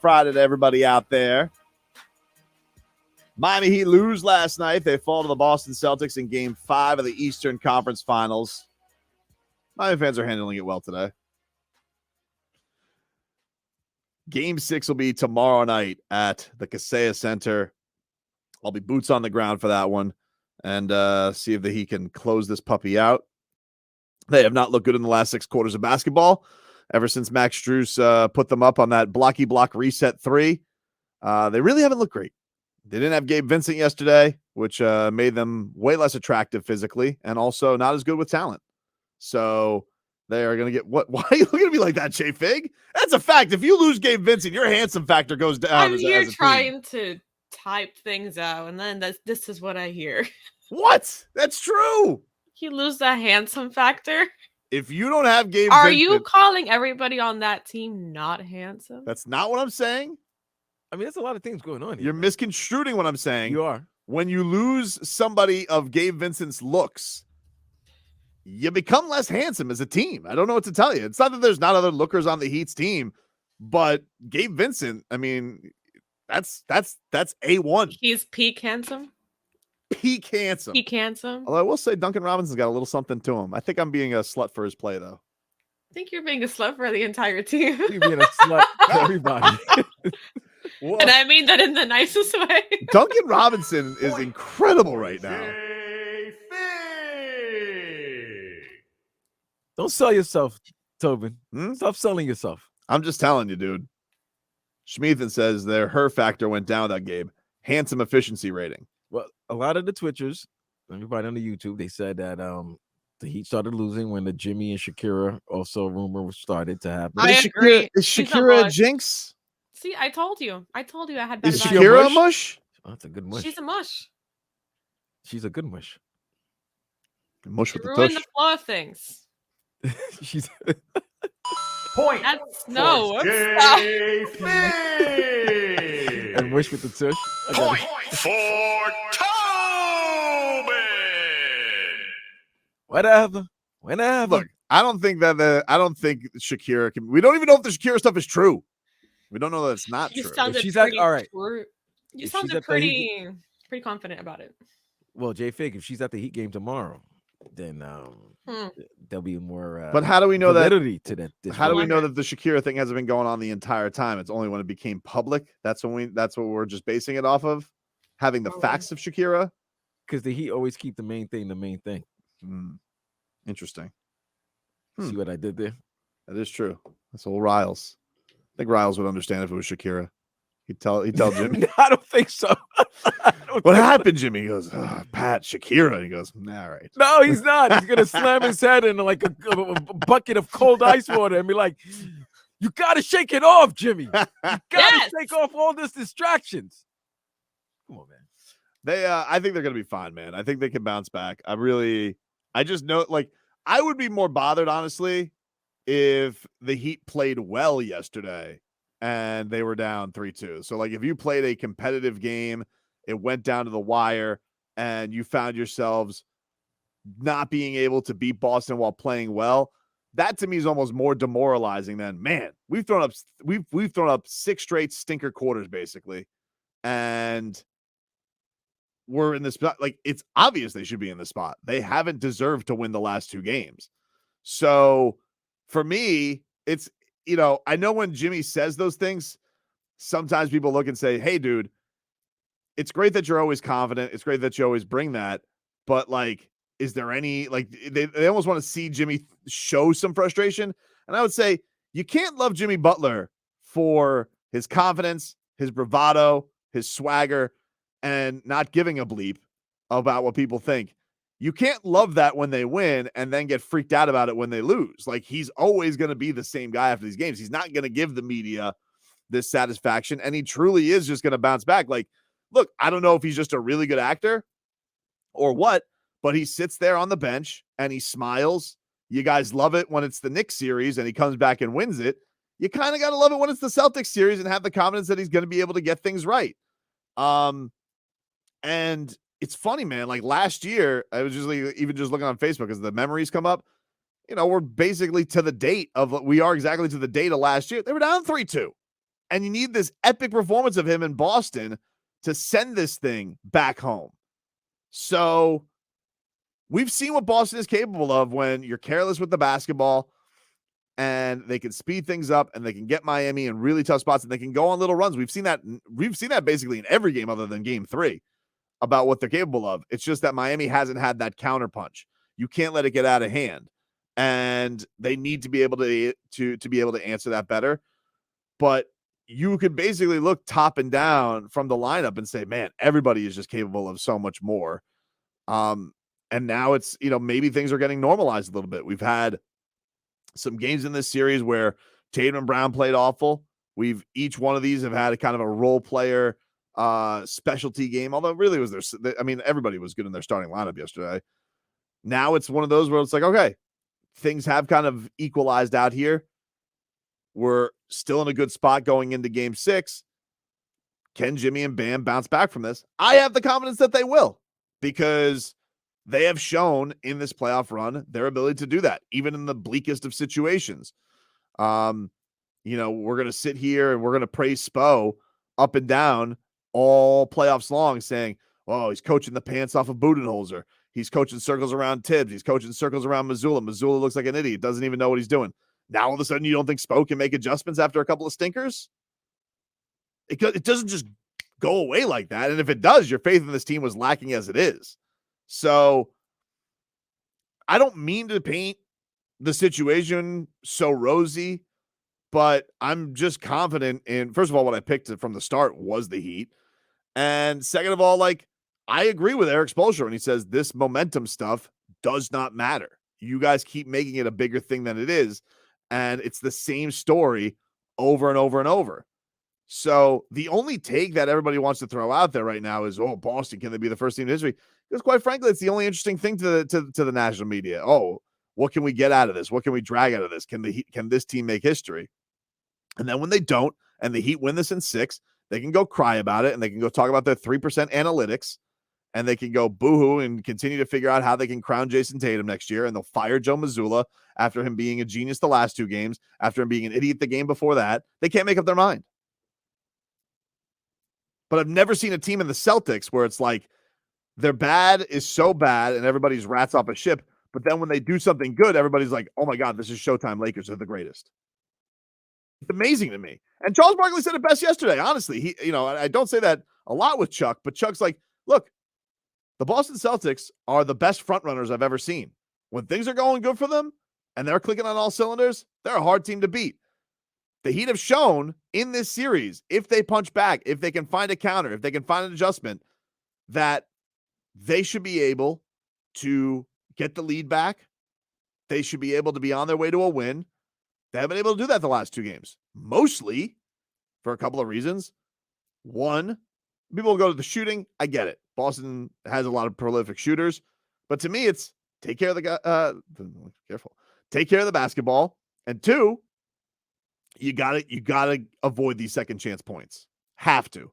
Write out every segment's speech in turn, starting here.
Friday to everybody out there. Miami Heat lose last night. They fall to the Boston Celtics in Game 5 of the Eastern Conference Finals. Miami fans are handling it well today. Game 6 will be tomorrow night at the Kaseya Center. I'll be boots on the ground for that one and see if the Heat can close this puppy out. They have not looked good in the last 6 quarters of basketball ever since Max Strus put them up on that blocky block reset 3. They really haven't looked great. They didn't have Gabe Vincent yesterday, which made them way less attractive physically and also not as good with talent. So they are going to get what? Why are you looking at me like that, Jay Fig? That's a fact. If you lose Gabe Vincent, your handsome factor goes down. I'm here trying to type things out, and then this is what I hear. What? That's true. You lose that handsome factor. If you don't have Gabe Are Vincent, you calling everybody on that team not handsome? That's not what I'm saying. I mean, there's a lot of things going on here. You're misconstruing what I'm saying. You are. When you lose somebody of Gabe Vincent's looks, you become less handsome as a team. I don't know what to tell you. It's not that there's not other lookers on the Heat's team, but Gabe Vincent, I mean, that's A1. He's peak handsome. Peak handsome. Peak handsome. Although I will say Duncan Robinson's got a little something to him. I think I'm being a slut for his play, though. I think you're being a slut for the entire team. You're being a slut for everybody. And I mean that in the nicest way. Duncan Robinson is incredible right now. Don't sell yourself, Tobin. Stop selling yourself. I'm just telling you, dude. Schmeathan says her factor went down that game. Handsome efficiency rating. Well, a lot of the Twitchers, everybody on the YouTube, they said that the Heat started losing when the Jimmy and Shakira also rumor started to happen. I agree. Is Shakira a jinx? See, I told you. I had better. Is Shakira a mush? Oh, that's a good mush. She's a mush. She's a good mush. Mush with the Ruin tush. the flow of things. She's point. That's no. And mush with the tush. Point for Tobin. Whatever. Look, I don't think Shakira can. We don't even know if the Shakira stuff is true. We don't know that it's not true. She's all right. You sounded pretty confident about it. Well, Jay Fig, if she's at the Heat game tomorrow, then there'll be more. But how do we know that? To that how do we know that the Shakira thing hasn't been going on the entire time? It's only when it became public. That's what we're just basing it off of, having the facts of Shakira. Because the Heat always keep the main thing. Interesting. See what I did there? That is true. That's old Riles. I think Riles would understand if it was Shakira. He'd tell Jimmy. I don't think so. What happened, Jimmy? He goes, Pat, Shakira. And he goes, all right. No, he's not. He's gonna slam his head in like a bucket of cold ice water and be like, "You gotta shake it off, Jimmy. You gotta shake off all these distractions." Come on, man. I think they're gonna be fine, man. I think they can bounce back. I just know, like, I would be more bothered, honestly, if the Heat played well yesterday and they were down 3-2. So, like, if you played a competitive game, it went down to the wire, and you found yourselves not being able to beat Boston while playing well, that to me is almost more demoralizing than, man, we've thrown up 6 straight stinker quarters, basically. And we're in this spot. Like, it's obvious they should be in the spot. They haven't deserved to win the last 2 games. So for me, it's, I know when Jimmy says those things, sometimes people look and say, hey, dude, it's great that you're always confident. It's great that you always bring that. But, like, is there any, like, they almost want to see Jimmy show some frustration. And I would say you can't love Jimmy Butler for his confidence, his bravado, his swagger, and not giving a bleep about what people think. You can't love that when they win and then get freaked out about it when they lose. Like, he's always going to be the same guy after these games. He's not going to give the media this satisfaction, and he truly is just going to bounce back. Like, look, I don't know if he's just a really good actor or what, but he sits there on the bench and he smiles. You guys love it when it's the Knicks series and he comes back and wins it. You kind of got to love it when it's the Celtics series and have the confidence that he's going to be able to get things right. And it's funny, man. Like, last year, I was just even just looking on Facebook as the memories come up. We're basically to the date of last year. They were down 3-2. And you need this epic performance of him in Boston to send this thing back home. So we've seen what Boston is capable of when you're careless with the basketball and they can speed things up and they can get Miami in really tough spots and they can go on little runs. We've seen that basically in every game other than game 3 about what they're capable of. It's just that Miami hasn't had that counterpunch. You can't let it get out of hand. And they need to be able to be able to answer that better. But you could basically look top and down from the lineup and say, man, everybody is just capable of so much more. And now it's, maybe things are getting normalized a little bit. We've had some games in this series where Tatum and Brown played awful. Each one of these have had a kind of a role player specialty game, although it really was everybody was good in their starting lineup yesterday. Now it's one of those where it's like, okay, things have kind of equalized out here. We're still in a good spot going into game 6. Can Jimmy and Bam bounce back from this? I have the confidence that they will, because they have shown in this playoff run their ability to do that, even in the bleakest of situations. We're going to sit here and we're going to praise Spo up and down all playoffs long, saying, oh, he's coaching the pants off of Budenholzer. He's coaching circles around Tibbs. He's coaching circles around Missoula. Missoula looks like an idiot. Doesn't even know what he's doing. Now, all of a sudden, you don't think Spo can make adjustments after a couple of stinkers? It doesn't just go away like that. And if it does, your faith in this team was lacking as it is. So I don't mean to paint the situation so rosy, but I'm just confident in, first of all, what I picked from the start was the Heat. And second of all, I agree with Eric Spoelstra when he says this momentum stuff does not matter. You guys keep making it a bigger thing than it is. And it's the same story over and over and over. So the only take that everybody wants to throw out there right now is, oh, Boston, can they be the first team in history? Because quite frankly, it's the only interesting thing to the national media. Oh, what can we get out of this? What can we drag out of this? Can this team make history? And then when they don't, and the Heat win this in 6, they can go cry about it, and they can go talk about their 3% analytics, and they can go boohoo and continue to figure out how they can crown Jason Tatum next year, and they'll fire Joe Mazzulla after him being a genius the last 2 games, after him being an idiot the game before that. They can't make up their mind. But I've never seen a team in the Celtics where it's like their bad is so bad and everybody's rats off a ship, but then when they do something good, everybody's like, oh my God, this is Showtime Lakers. They're the greatest. It's amazing to me. And Charles Barkley said it best yesterday. Honestly, I don't say that a lot with Chuck, but Chuck's like, look, the Boston Celtics are the best front runners I've ever seen. When things are going good for them and they're clicking on all cylinders, they're a hard team to beat. The Heat have shown in this series, if they punch back, if they can find a counter, if they can find an adjustment, that they should be able to get the lead back. They should be able to be on their way to a win. They haven't been able to do that the last 2 games, mostly for a couple of reasons. One, people will go to the shooting. I get it. Boston has a lot of prolific shooters, but to me, it's take care of take care of the basketball. And 2, you gotta avoid these second chance points. Have to.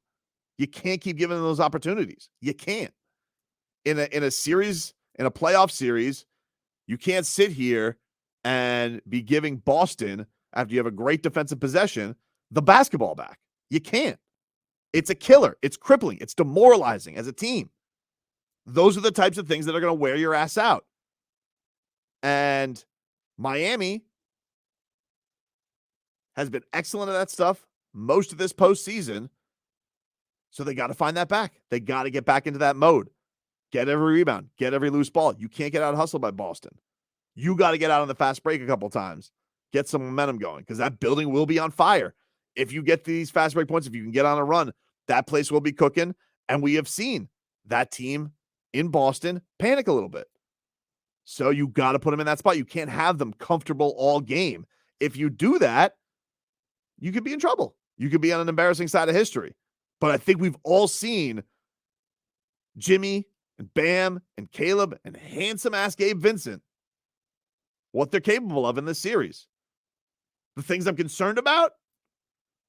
You can't keep giving them those opportunities. You can't. In a series, in a playoff series, you can't sit here and be giving Boston, after you have a great defensive possession, the basketball back. You can't. It's a killer. It's crippling. It's demoralizing as a team. Those are the types of things that are going to wear your ass out. And Miami has been excellent at that stuff most of this postseason. So they got to find that back. They got to get back into that mode. Get every rebound. Get every loose ball. You can't get out hustled by Boston. You got to get out on the fast break a couple times. Get some momentum going, because that building will be on fire. If you get these fast break points, if you can get on a run, that place will be cooking. And we have seen that team in Boston panic a little bit. So you got to put them in that spot. You can't have them comfortable all game. If you do that, you could be in trouble. You could be on an embarrassing side of history. But I think we've all seen Jimmy and Bam and Caleb and handsome-ass Gabe Vincent, what they're capable of in this series. The things I'm concerned about,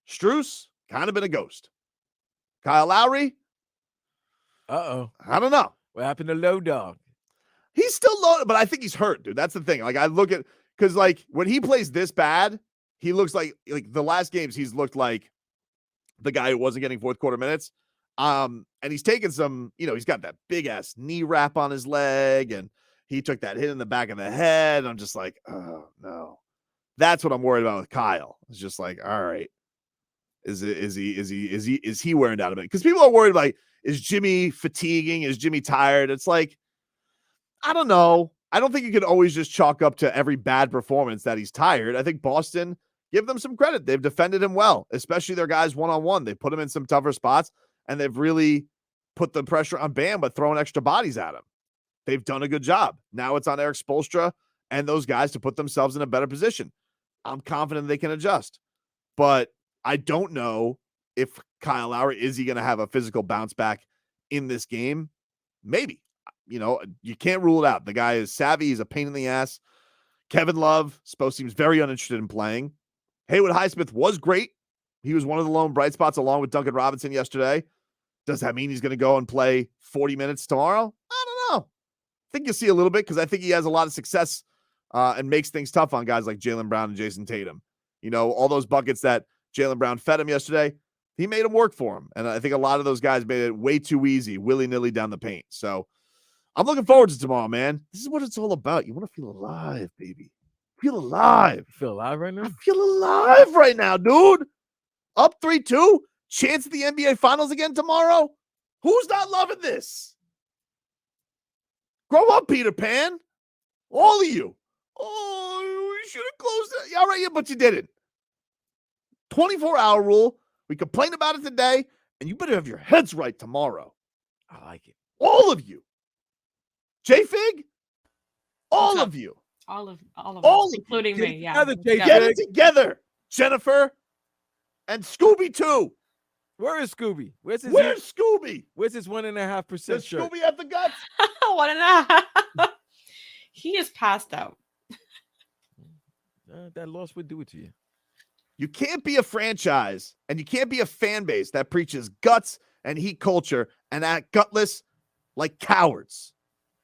Strus, kind of been a ghost. Kyle Lowry, Uh-oh. I don't know. What happened to Low Dog? He's still low, but I think he's hurt, dude. That's the thing. I look at, because when he plays this bad, he looks like the last games he's looked like the guy who wasn't getting fourth quarter minutes. And he's taken some, he's got that big ass knee wrap on his leg, and he took that hit in the back of the head. I'm just like, oh no. That's what I'm worried about with Kyle. It's just like, all right, is he wearing out a bit? Because people are worried like, is Jimmy fatiguing? Is Jimmy tired? It's like, I don't know. I don't think you can always just chalk up to every bad performance that he's tired. I think Boston, give them some credit. They've defended him well, especially their guys one-on-one. They put him in some tougher spots, and they've really put the pressure on Bam by throwing extra bodies at him. They've done a good job. Now it's on Eric Spoelstra and those guys to put themselves in a better position. I'm confident they can adjust. But I don't know if Kyle Lowry, is he going to have a physical bounce back in this game? Maybe. You can't rule it out. The guy is savvy. He's a pain in the ass. Kevin Love seems very uninterested in playing. Haywood Highsmith was great. He was one of the lone bright spots along with Duncan Robinson yesterday. Does that mean he's going to go and play 40 minutes tomorrow? I don't know. I think you'll see a little bit because I think he has a lot of success and makes things tough on guys like Jaylen Brown and Jason Tatum. All those buckets that Jaylen Brown fed him yesterday, he made them work for him. And I think a lot of those guys made it way too easy, willy-nilly down the paint. So I'm looking forward to tomorrow, man. This is what it's all about. You want to feel alive, baby. Feel alive. You feel alive right now? I feel alive right now, dude. Up 3-2. Chance at the NBA Finals again tomorrow. Who's not loving this? Grow up, Peter Pan. All of you. Oh, we should have closed it. Yeah, right, yeah, but you didn't. 24-hour rule. We complained about it today, and you better have your heads right tomorrow. I like it. All of you. J-Fig? All of you. All of All us, including Get me. it Yeah. together, J-Fig. Get it together, Jennifer. And Scooby, too. Where is Scooby? Where's Scooby? Where's his 1.5% Does shirt? Scooby have the guts? 1.5. He is passed out. That loss would do it to you. You can't be a franchise and you can't be a fan base that preaches guts and heat culture and act gutless like cowards.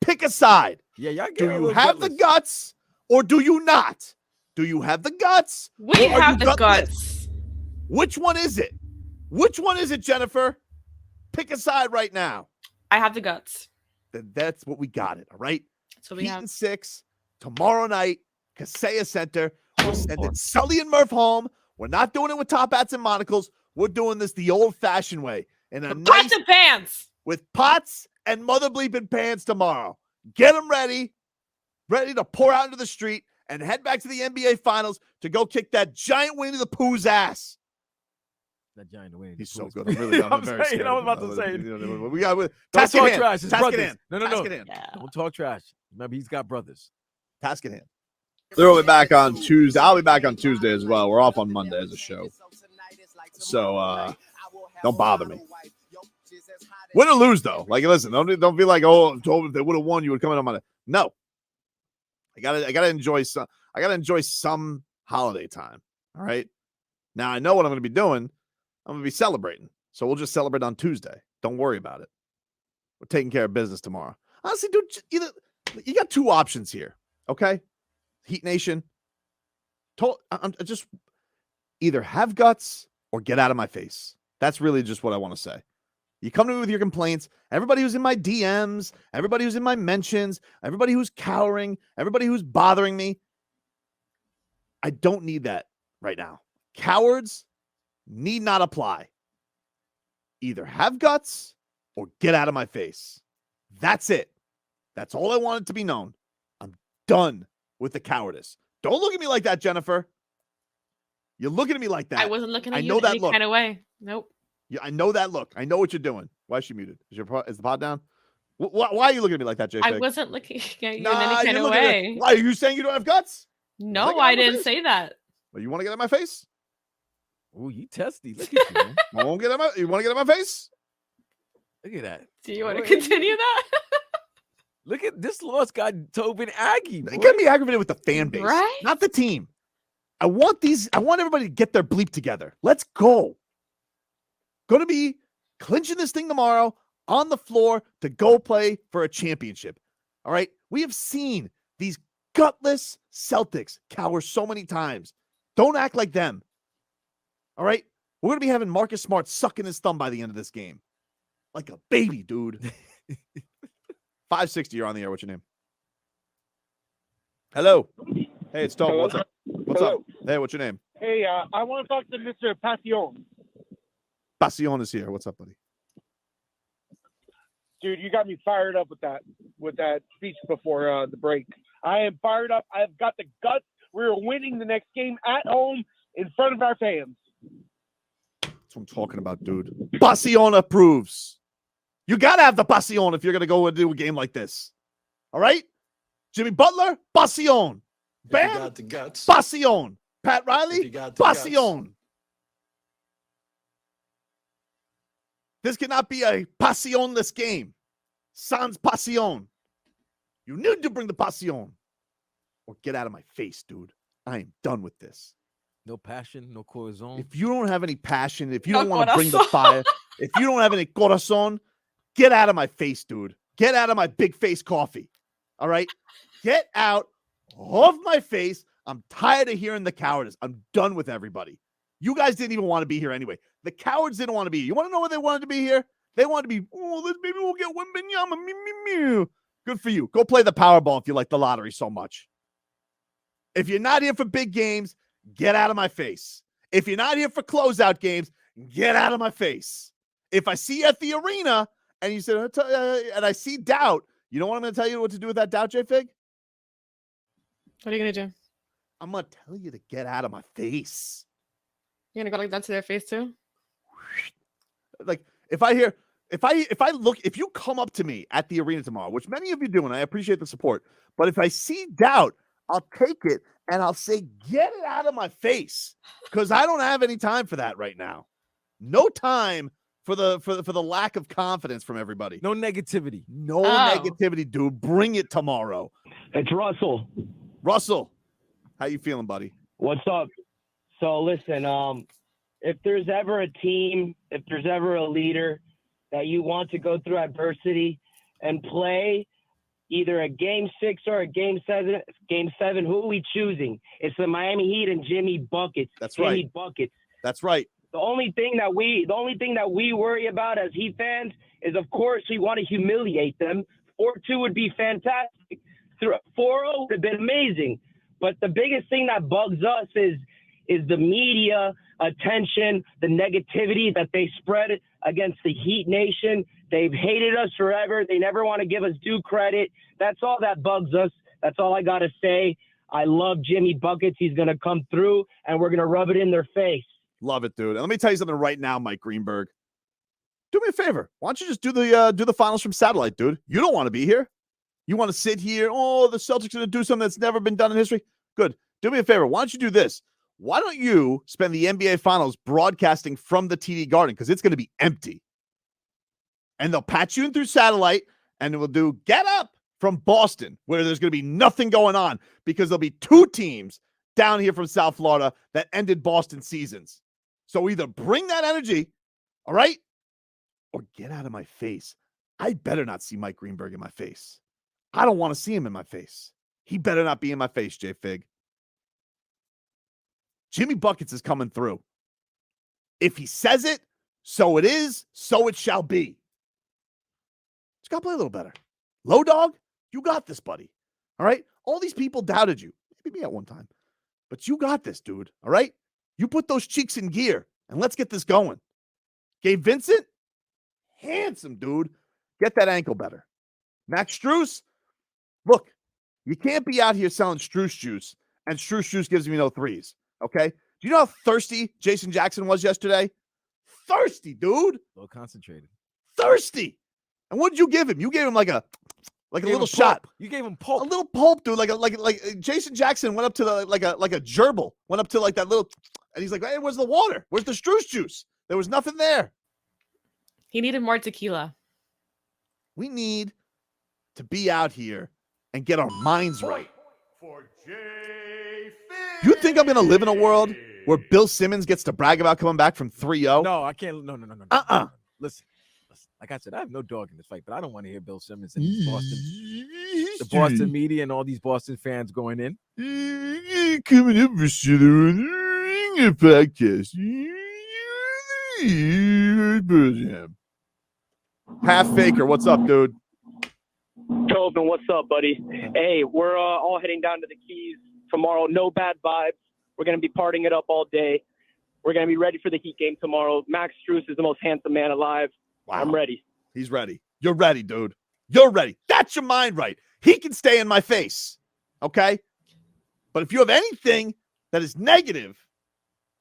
Pick a side. Yeah, y'all get Do a you little have the gutless. guts or do you not? Do you have the guts? We or are have you the gutless? guts. Which one is it? Which one is it, Jennifer? Pick a side right now. I have the guts. Then that's what we got it, all right? So we Heat have. and 6 tomorrow night, Kaseya Center. We're sending Sully and Murph home. We're not doing it with top hats and monocles. We're doing this the old-fashioned way. In a nice, Pots and pants. with pots and mother bleeping pants tomorrow. Get them ready to pour out into the street and head back to the NBA Finals to go kick that giant Winnie the Pooh's ass. That giant Winnie. He's so good. I'm really I'm very saying, scared. I was of about him. to say. We got Don't task talk in hand. trash. His Task in brothers. hand. No. Task in hand. Yeah. Don't talk trash. Remember, he's got brothers. Task in hand. They'll be back on Tuesday. I'll be back on Tuesday as well. We're off on Monday as a show. So don't bother me. Win or lose, though. Like, listen, don't be like, oh, if they would have won, you would come in on Monday. No. I gotta enjoy some holiday time. All right. Now I know what I'm gonna be doing. I'm gonna be celebrating. So we'll just celebrate on Tuesday. Don't worry about it. We're taking care of business tomorrow. Honestly, dude, you got two options here. Okay. Heat Nation. Just either have guts or get out of my face. That's really just what I want to say. You come to me with your complaints. Everybody who's in my DMs, everybody who's in my mentions, everybody who's cowering, everybody who's bothering me. I don't need that right now. Cowards need not apply. Either have guts or get out of my face. That's it. That's all I want it to be known. I'm done with the cowardice. Don't look at me like that, Jennifer. You're looking at me like that. I wasn't looking at I you know in that any look. kind of way. Nope. Yeah, I know that look. I know what you're doing. Why is she muted? Is the pod down? Why are you looking at me like that, Jay? I wasn't looking at you in any kind you're of looking at way. why are you saying you don't have guts? No, Like, I didn't say that. Well, you want to get in my face? Oh, you testy. Look at you, man. You want to get in my face? Look at that. Do you want to Boy. continue that? Look at this loss got Tobin Aggie. It Boy. can be aggravated with the fan base, Right? not the team. I want everybody to get their bleep together. Let's go. Going to be clinching this thing tomorrow on the floor to go play for a championship. All right. We have seen these gutless Celtics cower so many times. Don't act like them. All right. We're going to be having Marcus Smart sucking his thumb by the end of this game. Like a baby, dude. 560, you're on the air. What's your name? Hello. Hey, it's Tom. Hello? What's up? What's Hello. up? Hey, what's your name? Hey, I want to talk to Mr. Passion. Passion is here. What's up, buddy? Dude, you got me fired up with that speech before the break. I am fired up. I've got the guts. We're winning the next game at home in front of our fans. That's what I'm talking about, dude. Passion approves. You got to have the passion if you're going to go and do a game like this. All right? Jimmy Butler, passion. Bam, got the guts. passion. Pat Riley, got the passion. guts. This cannot be a passionless game. Sans passion. You need to bring the passion. Or get out of my face, dude. I am done with this. No passion, no corazon. If you don't have any passion, if you No don't want to bring the corazon. fire, if you don't have any corazon, get out of my face, dude. Get out of my big face coffee. All right? Get out of my face. I'm tired of hearing the cowardice. I'm done with everybody. You guys didn't even want to be here anyway. The cowards didn't want to be here. You want to know what they wanted to be here? They wanted to be, maybe we'll get Wembenyama. Good for you. Go play the Powerball if you like the lottery so much. If you're not here for big games, get out of my face. If you're not here for closeout games, get out of my face. If I see you at the arena and you said, and I see doubt, you know what I'm going to tell you what to do with that doubt, J-Fig? What are you gonna do? I'm going to tell you to get out of my face. You're gonna go like that to their face too? Like if you come up to me at the arena tomorrow, which many of you do, and I appreciate the support, but if I see doubt, I'll take it and I'll say, get it out of my face. Because I don't have any time for that right now. No time for the lack of confidence from everybody. No negativity. No negativity, dude. Bring it tomorrow. It's Russell. Russell, how you feeling, buddy? What's up? So listen, if there's ever a team, if there's ever a leader that you want to go through adversity and play either a game 6 or a game 7, who are we choosing? It's the Miami Heat and Jimmy Buckets. That's Jimmy right. Buckets. That's right. The only thing that we worry about as Heat fans is, of course, we want to humiliate them. 4-2 would be fantastic. 4-0 would have been amazing. But the biggest thing that bugs us is the media attention, the negativity that they spread against the Heat Nation. They've hated us forever. They never want to give us due credit. That's all that bugs us. That's all I got to say. I love Jimmy Buckets. He's going to come through, and we're going to rub it in their face. Love it, dude. And let me tell you something right now, Mike Greenberg. Do me a favor. Why don't you just do the finals from satellite, dude? You don't want to be here. You want to sit here. Oh, the Celtics are going to do something that's never been done in history. Good. Do me a favor. Why don't you do this? Why don't you spend the NBA Finals broadcasting from the TD Garden? Because it's going to be empty. And they'll patch you in through satellite, and we'll do Get Up from Boston, where there's going to be nothing going on because there'll be 2 teams down here from South Florida that ended Boston seasons. So either bring that energy, all right, or get out of my face. I better not see Mike Greenberg in my face. I don't want to see him in my face. He better not be in my face, J-Fig. Jimmy Buckets is coming through. If he says it, so it is, so it shall be. Just got to play a little better. Low dog, you got this, buddy. All right? All these people doubted you. Maybe me at one time. But you got this, dude. All right? You put those cheeks in gear, and let's get this going. Gabe Vincent, handsome, dude. Get that ankle better. Max Strus, look, you can't be out here selling Strus juice, and Strus juice gives me no threes. Okay? Do you know how thirsty Jason Jackson was yesterday? Thirsty, dude. A little concentrated. Thirsty. And what did you give him? You gave him like a little shot. You gave him pulp. A little pulp, dude. Like Jason Jackson went up to like a gerbil. Went up to like that little, and he's like, "Hey, where's the water? Where's the Strus juice?" There was nothing there. He needed more tequila. We need to be out here and get our minds right. For J-Fig. You think I'm going to live in a world where Bill Simmons gets to brag about coming back from 3-0? No, I can't. No. Uh-uh. Listen. Like I said, I have no dog in this fight, but I don't want to hear Bill Simmons and the Boston media and all these Boston fans going in. Coming up for shit on the podcast. Half Faker, what's up, dude? Tobin, what's up, buddy? Hey, we're all heading down to the Keys tomorrow. No bad vibes. We're going to be partying it up all day. We're going to be ready for the Heat game tomorrow. Max Strus is the most handsome man alive. Wow. I'm ready. He's ready. You're ready, dude. You're ready. That's your mind right. He can stay in my face, okay? But if you have anything that is negative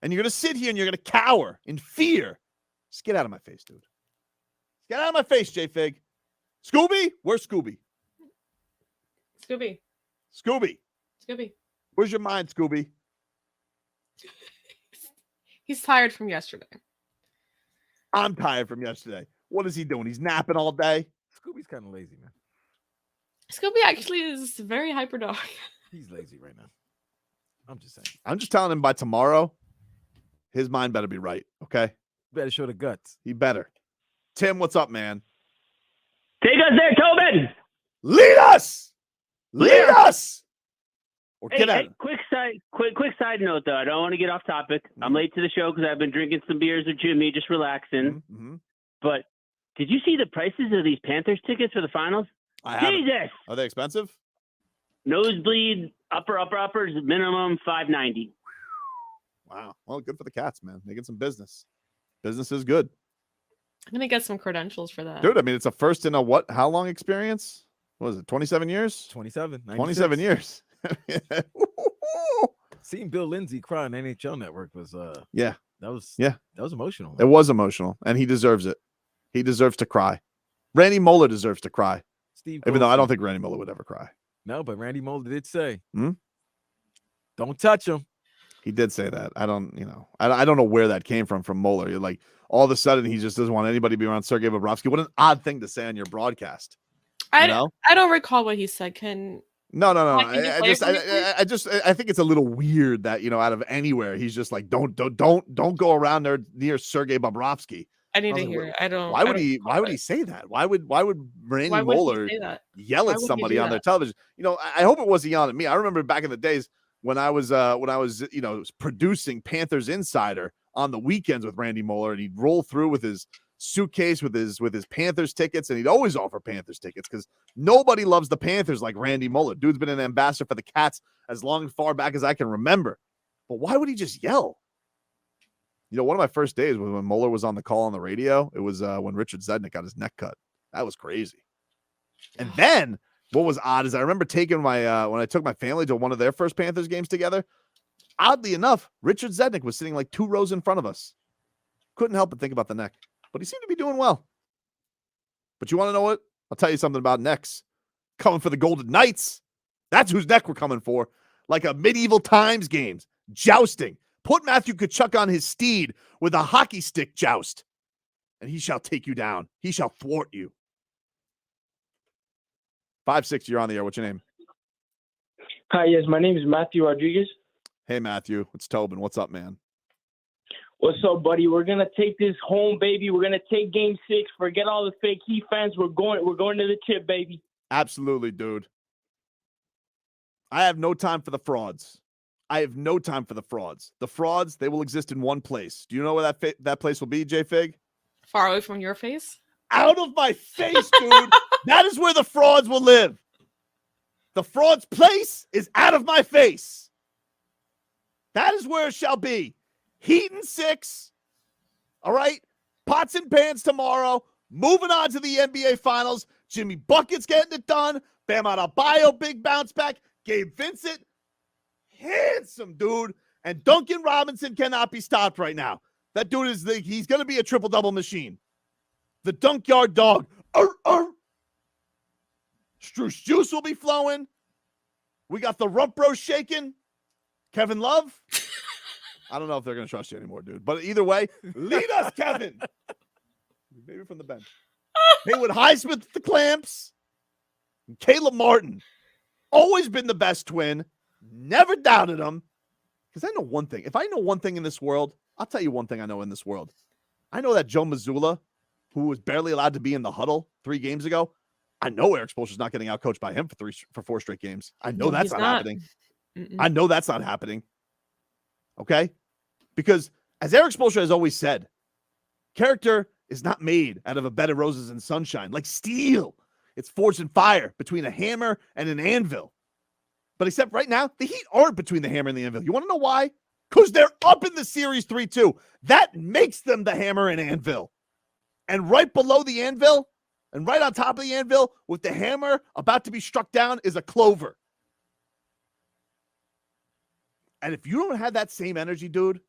and you're going to sit here and you're going to cower in fear, just get out of my face, dude. Get out of my face, J-Fig. Scooby? Where's Scooby? Scooby. Scooby. Scooby. Where's your mind, Scooby? He's tired from yesterday. I'm tired from yesterday. What is he doing? He's napping all day. Scooby's kind of lazy, man. Scooby actually is a very hyper dog. He's lazy right now. I'm just saying. I'm just telling him by tomorrow, his mind better be right, okay? Better show the guts. He better. Tim, what's up, man? Take us there, Tobin. Lead us! Lead us! Or Hey, get out. quick side note though. I don't want to get off topic. I'm late to the show because I've been drinking some beers with Jimmy, just relaxing. Mm-hmm. But did you see the prices of these Panthers tickets for the finals? I haven't. Jesus! Are they expensive? Nosebleed, uppers, minimum $5.90. Wow. Well, good for the Cats, man. Making some business. Business is good. I'm gonna get some credentials for that. Dude, I mean, it's a first in a what? How long experience? What was it? 27 years? 27. 27 years. Seeing Bill Lindsay cry on NHL Network was Yeah. that was emotional. It was emotional, and he deserves it. He deserves to cry. Randy Moeller deserves to cry. Steve, Even though I don't Goldstein. think Randy Moeller would ever cry. No, but Randy Moeller did say, Hmm? "Don't touch him." He did say that. I don't know where that came from Moeller. You're like, all of a sudden, he just doesn't want anybody to be around Sergei Bobrovsky. What an odd thing to say on your broadcast. I know? don't recall what he said. Can No. Can you play it for me, please? I think it's a little weird that, out of anywhere, he's just like, don't go around there near Sergei Bobrovsky. I need I was to like, hear it. I don't. Why would he say that? Why would Randy Why would he Moeller say that? yell Why at would he somebody do on their that? television? I hope it wasn't yelling at me. I remember back in the days when I was producing Panthers Insider on the weekends with Randy Moeller, and he'd roll through with his suitcase with his Panthers tickets, and he'd always offer Panthers tickets because nobody loves the Panthers like Randy Moeller. Dude's been an ambassador for the Cats as far back as I can remember. But why would he just yell? One of my first days was when Moeller was on the call on the radio. It was when Richard Zednick got his neck cut. That was crazy. And then what was odd is I remember taking my when I took my family to one of their first Panthers games together. Oddly enough, Richard Zednick was sitting like 2 rows in front of us. Couldn't help but think about the neck, but he seemed to be doing well. But you want to know what? I'll tell you something about necks. Coming for the Golden Knights. That's whose neck we're coming for. Like a medieval times games. Jousting. Put Matthew Tkachuk on his steed with a hockey stick joust, and he shall take you down. He shall thwart you. 5-6, you're on the air. What's your name? Hi, yes, my name is Matthew Rodriguez. Hey, Matthew. It's Tobin. What's up, man? What's up, buddy? We're gonna take this home, baby. We're gonna take Game 6. Forget all the fake Heat fans. We're going to the chip, baby. Absolutely, dude. I have no time for the frauds. The frauds, they will exist in one place. Do you know where that place will be, J-Fig? Far away from your face? Out of my face, dude. That is where the frauds will live. The fraud's place is out of my face. That is where it shall be. Heat and 6. All right? Pots and pans tomorrow. Moving on to the NBA Finals. Jimmy Bucket's getting it done. Bam Adebayo, big bounce back. Gabe Vincent, handsome dude. And Duncan Robinson cannot be stopped right now. That dude he's going to be a triple-double machine. The Dunkyard Dog. Struce juice will be flowing. We got the rump bro shaking. Kevin Love. I don't know if they're going to trust you anymore, dude. But either way, lead us, Kevin. Maybe from the bench. Haywood Highsmith with the clamps. And Caleb Martin. Always been the best twin. Never doubted him. Because I know one thing. If I know one thing in this world, I'll tell you one thing I know in this world. I know that Joe Mazzulla, who was barely allowed to be in the huddle 3 games ago, I know Eric Spoelstra's not getting out coached by him for 4 straight games. I know that's not happening. I know that's not happening. Okay? Because as Eric Spoelstra has always said, Character is not made out of a bed of roses and sunshine like steel. It's forged in fire between a hammer and an anvil. But except right now, the Heat aren't between the hammer and the anvil. You want to know why? Because they're up in the series 3-2. That makes them the hammer and anvil. And right below the anvil, and right on top of the anvil, with the hammer about to be struck down, is a clover. And if you don't have that same energy, dude,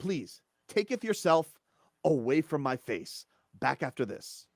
please taketh yourself away from my face. Back after this.